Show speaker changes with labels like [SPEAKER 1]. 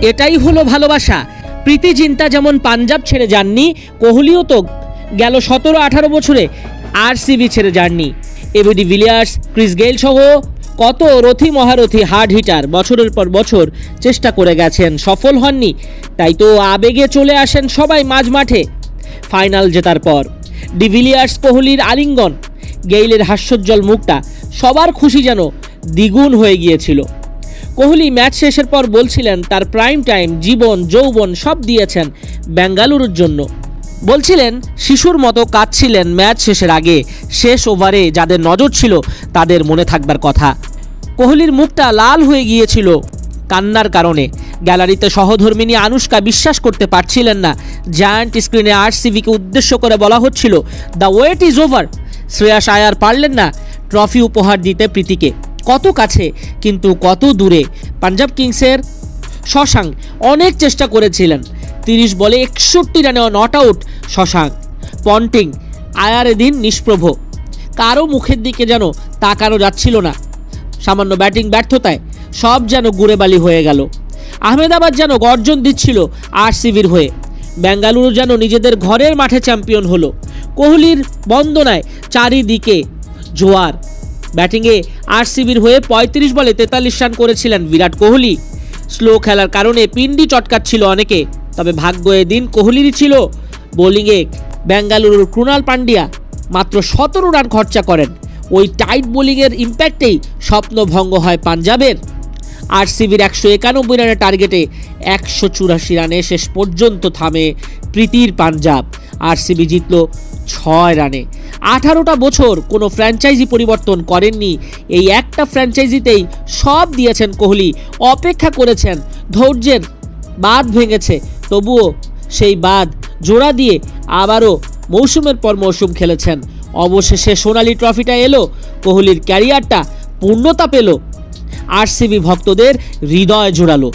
[SPEAKER 1] এটাই হলো ভালোবাসা। প্রীতি জিন্তা যেমন পাঞ্জাব ছেড়ে যাননি, কোহলিও তো গেল 17-18 বছরে আরসিবি ছেড়ে যাননি। এবি ডিভিলিয়ার্স, ক্রিস গেইল সহ কত রথী মহারথী হার্ড হিটার বছরের পর বছর চেষ্টা করে গেছেন, সফল হননি। তাই তো আবেগে চলে আসেন সবাই মাঝ মাঠে ফাইনাল জেতার পর। ডিভিলিয়ার্স কোহলির আলিঙ্গন, গেইলের হাস্যোজ্জ্বল মুখটা, সবার খুশি যেন দ্বিগুণ হয়ে গিয়েছিল। কোহলি ম্যাচ শেষের পর বলছিলেন তার প্রাইম টাইম, জীবন, যৌবন সব দিয়েছেন বেঙ্গালুরুর জন্য। বলছিলেন শিশুর মতো কাঁদছিলেন ম্যাচ শেষের আগে। শেষ ওভারে যাদের নজর ছিল তাদের মনে থাকবার কথা। কোহলির মুখটা লাল হয়ে গিয়েছিল কান্নার কারণে। গ্যালারিতে সহধর্মিনী আনুশকা বিশ্বাস করতে পারছিলেন না। জায়ান্ট স্ক্রিনে আরসিবিকে উদ্দেশ্য করে বলা হচ্ছিল the wait is over. Shreyas Iyer পারলেন না ট্রফি উপহার দিতে প্রীতিকে। কত কাছে কিন্তু কত দূরে। পাঞ্জাব কিংসের শশাঙ্ক অনেক চেষ্টা করেছিলেন। 30 বলে 61 রানে নট আউট শশাঙ্ক। পন্টিং, আয়ার এদিন নিষ্প্রভ। কারো মুখের দিকে যেন তাকানো যাচ্ছিল না। সামান্য ব্যাটিং ব্যর্থতায় সব যেন গুড়েবালি হয়ে গেল। আহমেদাবাদ যেন গর্জন দিচ্ছিল আরসিবির হয়ে। বেঙ্গালুরু যেন নিজেদের ঘরের মাঠে চ্যাম্পিয়ন হলো। কোহলির বন্দনায় চারিদিকে জোয়ার। ব্যাটিংয়ে আরসিবির হয়ে 35 বলে 43 রান করেছিলেন বিরাট কোহলি। স্লো খেলার কারণে পিন্ডি চটকাচ্ছিল অনেকে, তবে ভাগ্য এদিন কোহলিরই ছিল। বোলিংয়ে বেঙ্গালুরুর ক্রুনাল পান্ডিয়া মাত্র 17 রান খরচা করেন। ওই টাইট বোলিংয়ের ইম্প্যাক্টেই স্বপ্নভঙ্গ হয় পাঞ্জাবের। আরসিবির 191 রানের টার্গেটে 184 রানে শেষ পর্যন্ত থামে প্রীতির পাঞ্জাব। আরসিবি জিতল 6 রানে। 18টা বছর কোনো ফ্র্যাঞ্চাইজি পরিবর্তন করেননি। এই একটা ফ্র্যাঞ্চাইজিতেই সব দিয়েছেন কোহলি। অপেক্ষা করেছেন, ধৈর্যের বাঁধ ভেঙেছে, তবুও সেই বাঁধ জোড়া দিয়ে আবারও মৌসুমের পর মৌসুম খেলেছেন। অবশেষে সোনালি ট্রফিটা এলো, কোহলির ক্যারিয়ারটা পূর্ণতা পেল, আরসিবি ভক্তদের হৃদয় জোড়ালো।